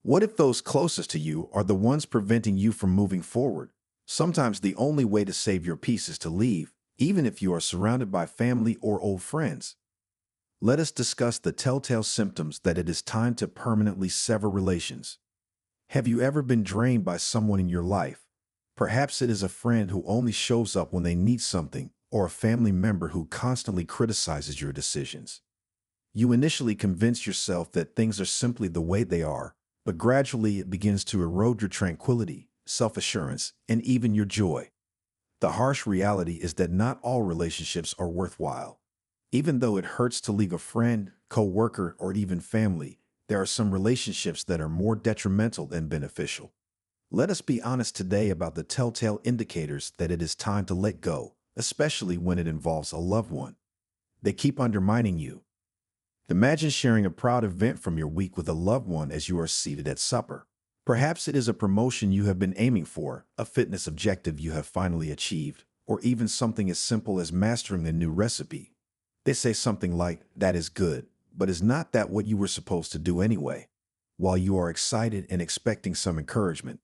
What if those closest to you are the ones preventing you from moving forward? Sometimes the only way to save your peace is to leave, even if you are surrounded by family or old friends. Let us discuss the telltale symptoms that it is time to permanently sever relations. Have you ever been drained by someone in your life? Perhaps it is a friend who only shows up when they need something, or a family member who constantly criticizes your decisions. You initially convince yourself that things are simply the way they are, but gradually it begins to erode your tranquility, self-assurance, and even your joy. The harsh reality is that not all relationships are worthwhile. Even though it hurts to leave a friend, co-worker, or even family, there are some relationships that are more detrimental than beneficial. Let us be honest today about the telltale indicators that it is time to let go, especially when it involves a loved one. They keep undermining you. Imagine sharing a proud event from your week with a loved one as you are seated at supper. Perhaps it is a promotion you have been aiming for, a fitness objective you have finally achieved, or even something as simple as mastering a new recipe. They say something like, "That is good, but is not that what you were supposed to do anyway?" While you are excited and expecting some encouragement.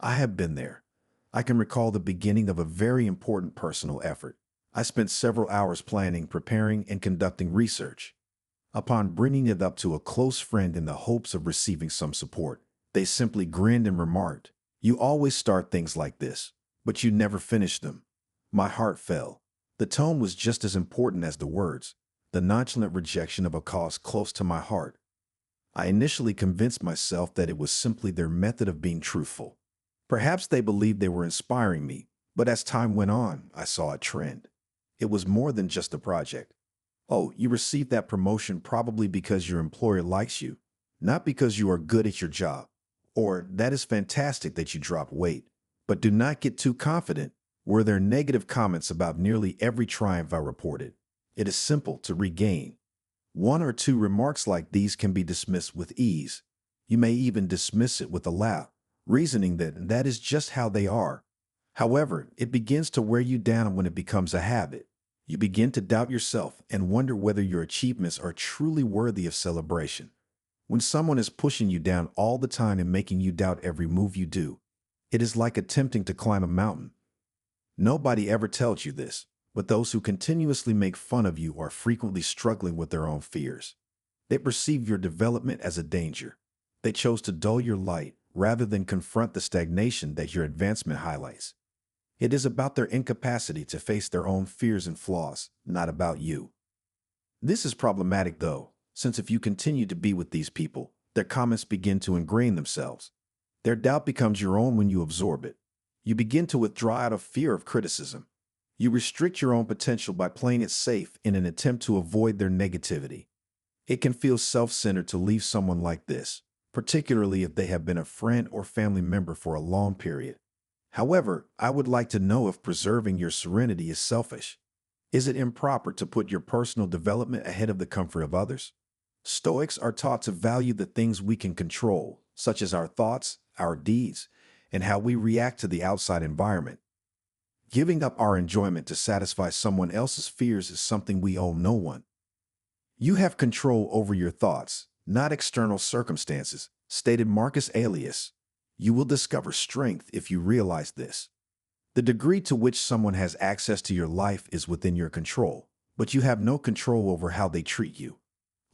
I have been there. I can recall the beginning of a very important personal effort. I spent several hours planning, preparing, and conducting research. Upon bringing it up to a close friend in the hopes of receiving some support, they simply grinned and remarked, "You always start things like this, but you never finish them." My heart fell. The tone was just as important as the words, the nonchalant rejection of a cause close to my heart. I initially convinced myself that it was simply their method of being truthful. Perhaps they believed they were inspiring me, but as time went on, I saw a trend. It was more than just a project. "Oh, you received that promotion probably because your employer likes you, not because you are good at your job." Or, "That is fantastic that you dropped weight, but do not get too confident," were their negative comments about nearly every triumph I reported. It is simple to regain. One or two remarks like these can be dismissed with ease. You may even dismiss it with a laugh, reasoning that that is just how they are. However, it begins to wear you down when it becomes a habit. You begin to doubt yourself and wonder whether your achievements are truly worthy of celebration. When someone is pushing you down all the time and making you doubt every move you do, it is like attempting to climb a mountain. Nobody ever tells you this, but those who continuously make fun of you are frequently struggling with their own fears. They perceive your development as a danger. They chose to dull your light rather than confront the stagnation that your advancement highlights. It is about their incapacity to face their own fears and flaws, not about you. This is problematic though, since if you continue to be with these people, their comments begin to ingrain themselves. Their doubt becomes your own when you absorb it. You begin to withdraw out of fear of criticism. You restrict your own potential by playing it safe in an attempt to avoid their negativity. It can feel self-centered to leave someone like this, particularly if they have been a friend or family member for a long period. However, I would like to know if preserving your serenity is selfish. Is it improper to put your personal development ahead of the comfort of others? Stoics are taught to value the things we can control, such as our thoughts, our deeds, and how we react to the outside environment. Giving up our enjoyment to satisfy someone else's fears is something we owe no one. You have control over your thoughts, not external circumstances, stated Marcus Aurelius. You will discover strength if you realize this. The degree to which someone has access to your life is within your control, but you have no control over how they treat you.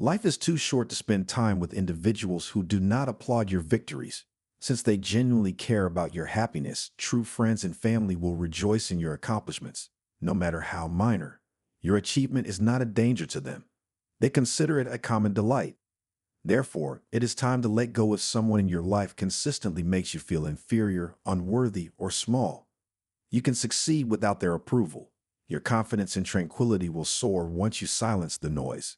Life is too short to spend time with individuals who do not applaud your victories. Since they genuinely care about your happiness, true friends and family will rejoice in your accomplishments, no matter how minor. Your achievement is not a danger to them. They consider it a common delight. Therefore, it is time to let go if someone in your life consistently makes you feel inferior, unworthy, or small. You can succeed without their approval. Your confidence and tranquility will soar once you silence the noise.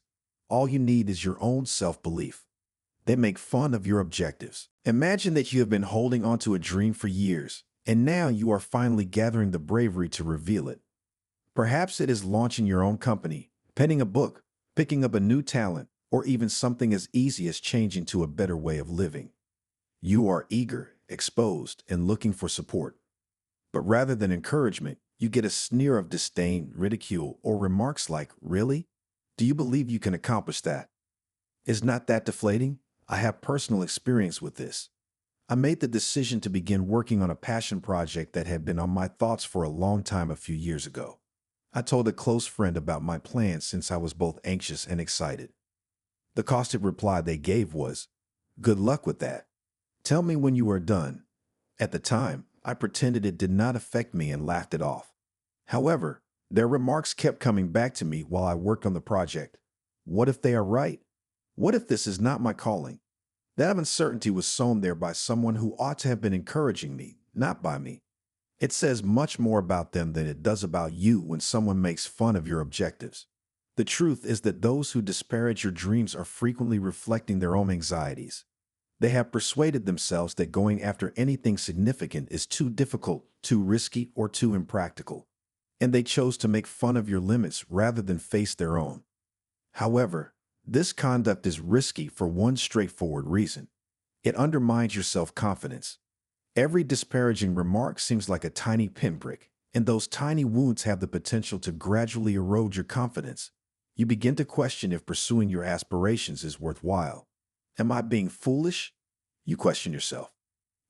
All you need is your own self-belief. They make fun of your objectives. Imagine that you have been holding onto a dream for years, and now you are finally gathering the bravery to reveal it. Perhaps it is launching your own company, penning a book, picking up a new talent, or even something as easy as changing to a better way of living. You are eager, exposed, and looking for support. But rather than encouragement, you get a sneer of disdain, ridicule, or remarks like, "Really? Do you believe you can accomplish that? Is not that deflating?" I have personal experience with this. I made the decision to begin working on a passion project that had been on my thoughts for a long time a few years ago. I told a close friend about my plans since I was both anxious and excited. The caustic reply they gave was, "Good luck with that. Tell me when you are done." At the time, I pretended it did not affect me and laughed it off. However, their remarks kept coming back to me while I worked on the project. What if they are right? What if this is not my calling? That uncertainty was sown there by someone who ought to have been encouraging me, not by me. It says much more about them than it does about you when someone makes fun of your objectives. The truth is that those who disparage your dreams are frequently reflecting their own anxieties. They have persuaded themselves that going after anything significant is too difficult, too risky, or too impractical. And they chose to make fun of your limits rather than face their own. However, this conduct is risky for one straightforward reason. It undermines your self-confidence. Every disparaging remark seems like a tiny pinprick, and those tiny wounds have the potential to gradually erode your confidence. You begin to question if pursuing your aspirations is worthwhile. Am I being foolish? You question yourself.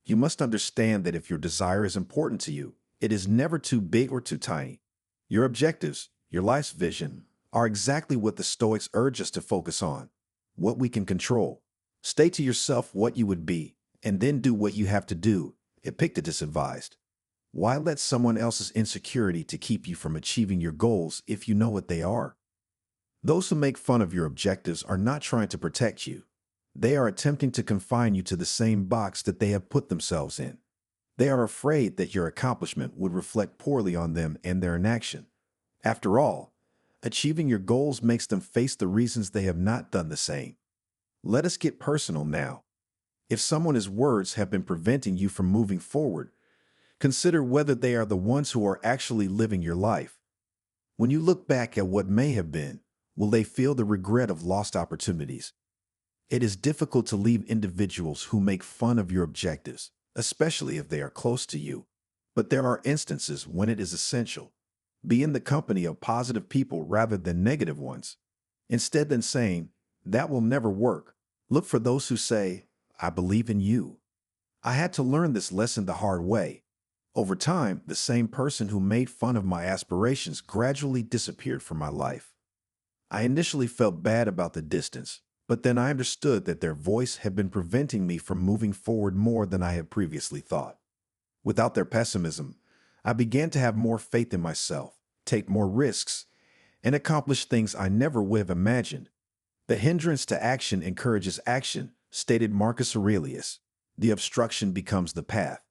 You must understand that if your desire is important to you, it is never too big or too tiny. Your objectives, your life's vision, are exactly what the Stoics urge us to focus on, what we can control. State to yourself what you would be, and then do what you have to do, Epictetus advised. Why let someone else's insecurity to keep you from achieving your goals if you know what they are? Those who make fun of your objectives are not trying to protect you. They are attempting to confine you to the same box that they have put themselves in. They are afraid that your accomplishment would reflect poorly on them and their inaction. After all, achieving your goals makes them face the reasons they have not done the same. Let us get personal now. If someone's words have been preventing you from moving forward, consider whether they are the ones who are actually living your life. When you look back at what may have been, will they feel the regret of lost opportunities? It is difficult to leave individuals who make fun of your objectives, especially if they are close to you. But there are instances when it is essential. Be in the company of positive people rather than negative ones. Instead than saying, "That will never work," look for those who say, "I believe in you." I had to learn this lesson the hard way. Over time, the same person who made fun of my aspirations gradually disappeared from my life. I initially felt bad about the distance, but then I understood that their voice had been preventing me from moving forward more than I had previously thought. Without their pessimism, I began to have more faith in myself, take more risks, and accomplish things I never would have imagined. The hindrance to action encourages action, stated Marcus Aurelius. The obstruction becomes the path.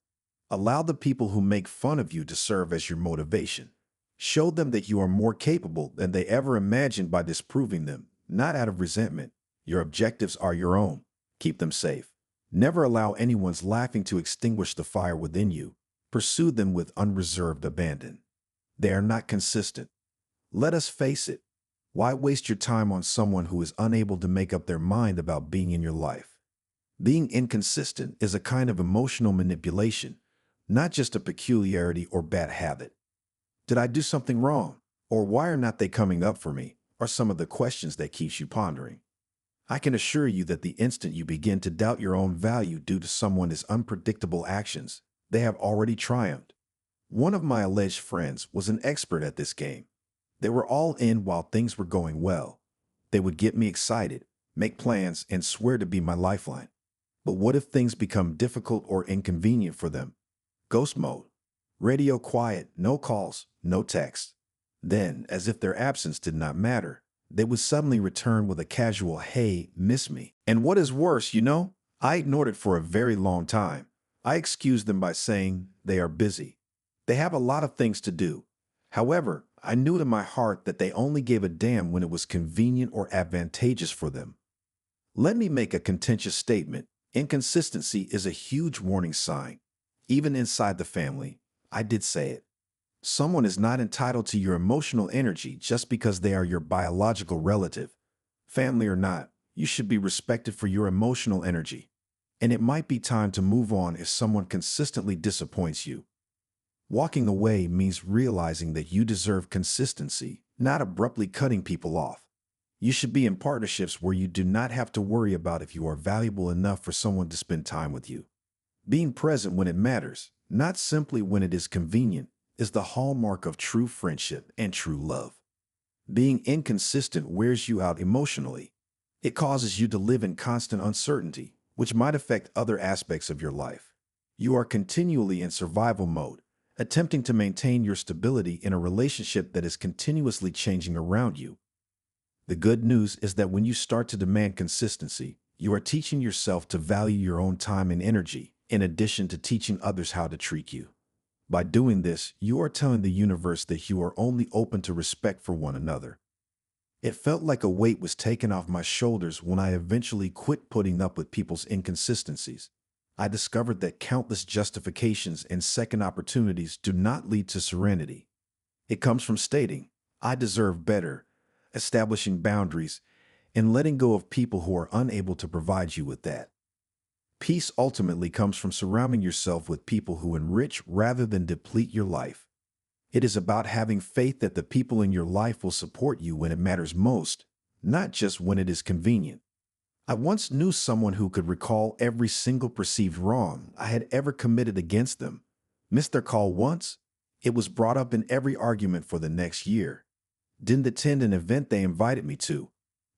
Allow the people who make fun of you to serve as your motivation. Show them that you are more capable than they ever imagined by disproving them, not out of resentment. Your objectives are your own. Keep them safe. Never allow anyone's laughing to extinguish the fire within you. Pursue them with unreserved abandon. They are not consistent. Let us face it. Why waste your time on someone who is unable to make up their mind about being in your life? Being inconsistent is a kind of emotional manipulation, not just a peculiarity or bad habit. Did I do something wrong? Or why are not they coming up for me? Are some of the questions that keeps you pondering. I can assure you that the instant you begin to doubt your own value due to someone's unpredictable actions, they have already triumphed. One of my alleged friends was an expert at this game. They were all in while things were going well. They would get me excited, make plans, and swear to be my lifeline. But what if things become difficult or inconvenient for them? Ghost mode. Radio quiet, no calls, no text. Then, as if their absence did not matter, they would suddenly return with a casual, "Hey, miss me." And what is worse, I ignored it for a very long time. I excused them by saying they are busy. They have a lot of things to do. However, I knew in my heart that they only gave a damn when it was convenient or advantageous for them. Let me make a contentious statement. Inconsistency is a huge warning sign. Even inside the family, I did say it. Someone is not entitled to your emotional energy just because they are your biological relative. Family or not, you should be respected for your emotional energy. And it might be time to move on if someone consistently disappoints you. Walking away means realizing that you deserve consistency, not abruptly cutting people off. You should be in partnerships where you do not have to worry about if you are valuable enough for someone to spend time with you. Being present when it matters, not simply when it is convenient, is the hallmark of true friendship and true love. Being inconsistent wears you out emotionally. It causes you to live in constant uncertainty, which might affect other aspects of your life. You are continually in survival mode, attempting to maintain your stability in a relationship that is continuously changing around you. The good news is that when you start to demand consistency, you are teaching yourself to value your own time and energy, in addition to teaching others how to treat you. By doing this, you are telling the universe that you are only open to respect for one another. It felt like a weight was taken off my shoulders when I eventually quit putting up with people's inconsistencies. I discovered that countless justifications and second opportunities do not lead to serenity. It comes from stating, "I deserve better," establishing boundaries, and letting go of people who are unable to provide you with that. Peace ultimately comes from surrounding yourself with people who enrich rather than deplete your life. It is about having faith that the people in your life will support you when it matters most, not just when it is convenient. I once knew someone who could recall every single perceived wrong I had ever committed against them. Missed their call once? It was brought up in every argument for the next year. Didn't attend an event they invited me to.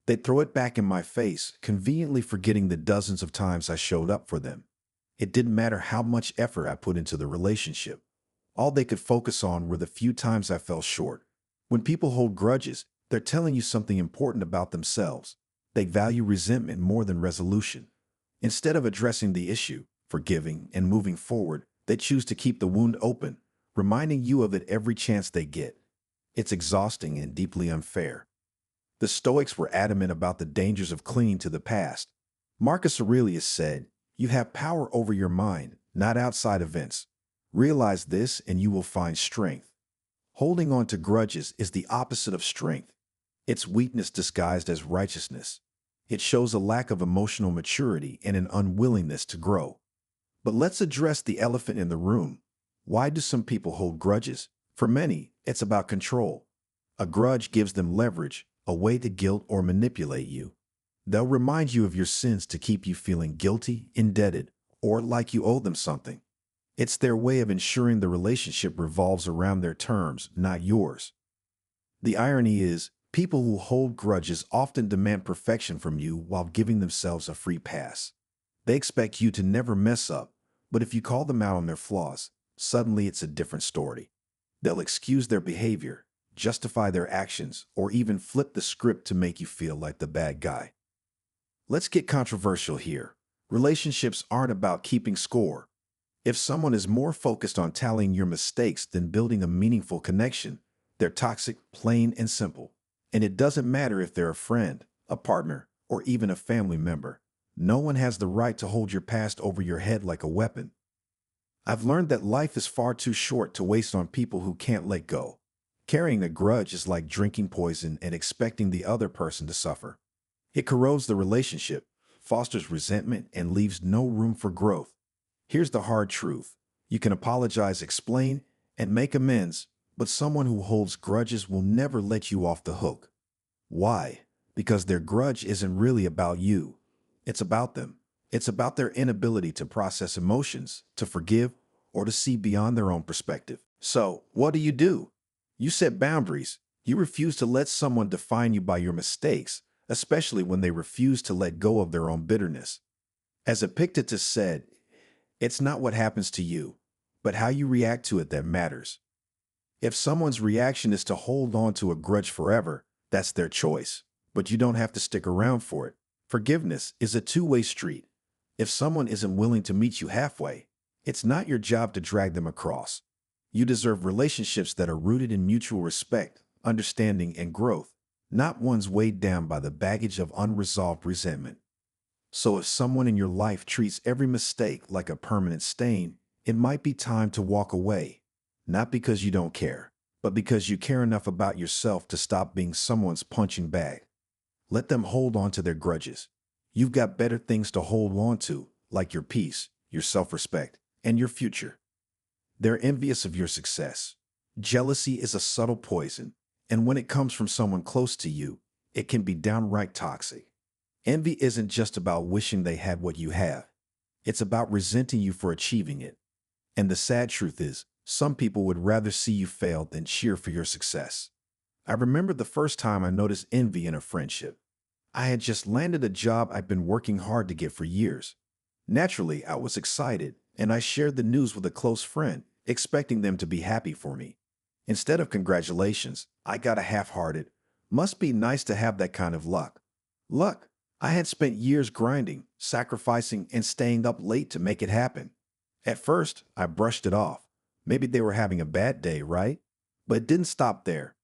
They'd throw it back in my face, conveniently forgetting the dozens of times I showed up for them. It didn't matter how much effort I put into the relationship. All they could focus on were the few times I fell short. When people hold grudges, they're telling you something important about themselves. They value resentment more than resolution. Instead of addressing the issue, forgiving, and moving forward, they choose to keep the wound open, reminding you of it every chance they get. It's exhausting and deeply unfair. The Stoics were adamant about the dangers of clinging to the past. Marcus Aurelius said, "You have power over your mind, not outside events. Realize this and you will find strength." Holding on to grudges is the opposite of strength. It's weakness disguised as righteousness. It shows a lack of emotional maturity and an unwillingness to grow. But let's address the elephant in the room. Why do some people hold grudges? For many, it's about control. A grudge gives them leverage, a way to guilt or manipulate you. They'll remind you of your sins to keep you feeling guilty, indebted, or like you owe them something. It's their way of ensuring the relationship revolves around their terms, not yours. The irony is, people who hold grudges often demand perfection from you while giving themselves a free pass. They expect you to never mess up, but if you call them out on their flaws, suddenly it's a different story. They'll excuse their behavior, justify their actions, or even flip the script to make you feel like the bad guy. Let's get controversial here. Relationships aren't about keeping score. If someone is more focused on tallying your mistakes than building a meaningful connection, they're toxic, plain and simple. And it doesn't matter if they're a friend, a partner, or even a family member. No one has the right to hold your past over your head like a weapon. I've learned that life is far too short to waste on people who can't let go. Carrying a grudge is like drinking poison and expecting the other person to suffer. It corrodes the relationship, fosters resentment, and leaves no room for growth. Here's the hard truth. You can apologize, explain, and make amends, but someone who holds grudges will never let you off the hook. Why? Because their grudge isn't really about you. It's about them. It's about their inability to process emotions, to forgive, or to see beyond their own perspective. So, what do? You set boundaries. You refuse to let someone define you by your mistakes, especially when they refuse to let go of their own bitterness. As Epictetus said, it's not what happens to you, but how you react to it that matters. If someone's reaction is to hold on to a grudge forever, that's their choice, but you don't have to stick around for it. Forgiveness is a two-way street. If someone isn't willing to meet you halfway, it's not your job to drag them across. You deserve relationships that are rooted in mutual respect, understanding, and growth, not ones weighed down by the baggage of unresolved resentment. So if someone in your life treats every mistake like a permanent stain, it might be time to walk away. Not because you don't care, but because you care enough about yourself to stop being someone's punching bag. Let them hold on to their grudges. You've got better things to hold on to, like your peace, your self-respect, and your future. They're envious of your success. Jealousy is a subtle poison, and when it comes from someone close to you, it can be downright toxic. Envy isn't just about wishing they had what you have. It's about resenting you for achieving it. And the sad truth is, some people would rather see you fail than cheer for your success. I remember the first time I noticed envy in a friendship. I had just landed a job I'd been working hard to get for years. Naturally, I was excited, and I shared the news with a close friend, expecting them to be happy for me. Instead of congratulations, I got a half-hearted, "Must be nice to have that kind of luck." Luck. I had spent years grinding, sacrificing, and staying up late to make it happen. At first, I brushed it off. Maybe they were having a bad day, right? But it didn't stop there.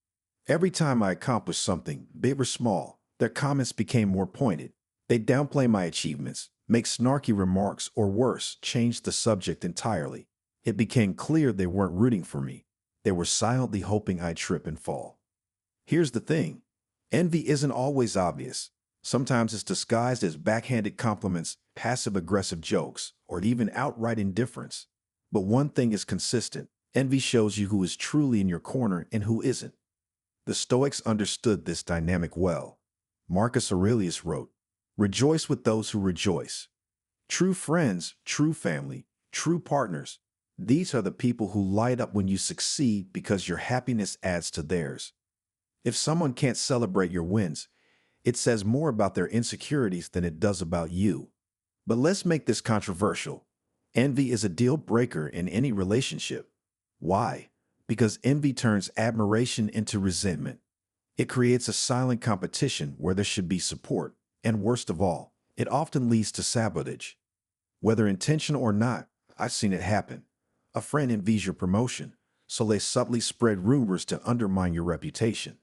Every time I accomplished something, big or small, their comments became more pointed. They'd downplay my achievements, make snarky remarks, or worse, change the subject entirely. It became clear they weren't rooting for me. They were silently hoping I'd trip and fall. Here's the thing. Envy isn't always obvious. Sometimes it's disguised as backhanded compliments, passive-aggressive jokes, or even outright indifference. But one thing is consistent. Envy shows you who is truly in your corner and who isn't. The Stoics understood this dynamic well. Marcus Aurelius wrote, "Rejoice with those who rejoice." True friends, true family, true partners. These are the people who light up when you succeed because your happiness adds to theirs. If someone can't celebrate your wins, it says more about their insecurities than it does about you. But let's make this controversial. Envy is a deal breaker in any relationship. Why? Because envy turns admiration into resentment. It creates a silent competition where there should be support, and worst of all, it often leads to sabotage. Whether intentional or not, I've seen it happen. A friend envies your promotion, so they subtly spread rumors to undermine your reputation.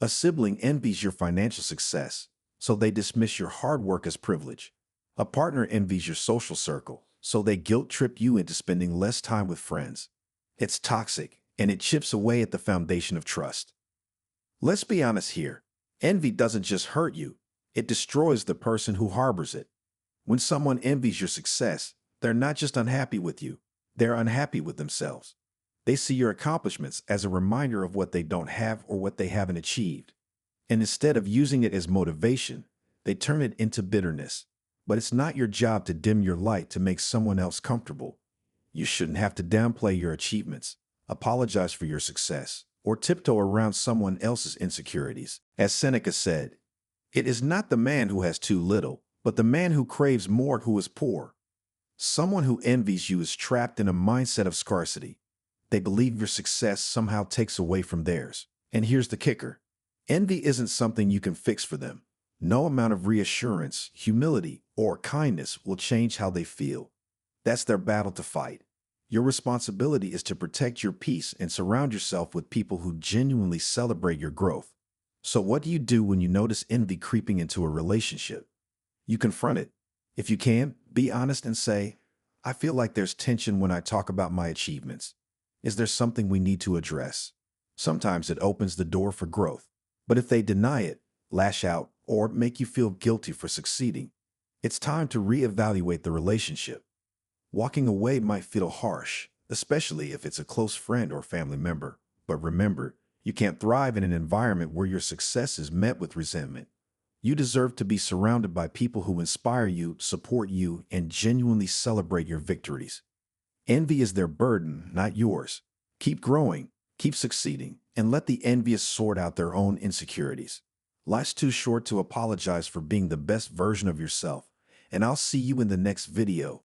A sibling envies your financial success, so they dismiss your hard work as privilege. A partner envies your social circle, so they guilt-trip you into spending less time with friends. It's toxic, and it chips away at the foundation of trust. Let's be honest here. Envy doesn't just hurt you, it destroys the person who harbors it. When someone envies your success, they're not just unhappy with you, they're unhappy with themselves. They see your accomplishments as a reminder of what they don't have or what they haven't achieved. And instead of using it as motivation, they turn it into bitterness. But it's not your job to dim your light to make someone else comfortable. You shouldn't have to downplay your achievements, apologize for your success, or tiptoe around someone else's insecurities. As Seneca said, "It is not the man who has too little, but the man who craves more who is poor." Someone who envies you is trapped in a mindset of scarcity. They believe your success somehow takes away from theirs. And here's the kicker. Envy isn't something you can fix for them. No amount of reassurance, humility, or kindness will change how they feel. That's their battle to fight. Your responsibility is to protect your peace and surround yourself with people who genuinely celebrate your growth. So what do you do when you notice envy creeping into a relationship? You confront it. If you can, be honest and say, "I feel like there's tension when I talk about my achievements. Is there something we need to address?" Sometimes it opens the door for growth. But if they deny it, lash out, or make you feel guilty for succeeding, it's time to reevaluate the relationship. Walking away might feel harsh, especially if it's a close friend or family member. But remember, you can't thrive in an environment where your success is met with resentment. You deserve to be surrounded by people who inspire you, support you, and genuinely celebrate your victories. Envy is their burden, not yours. Keep growing, keep succeeding, and let the envious sort out their own insecurities. Life's too short to apologize for being the best version of yourself, and I'll see you in the next video.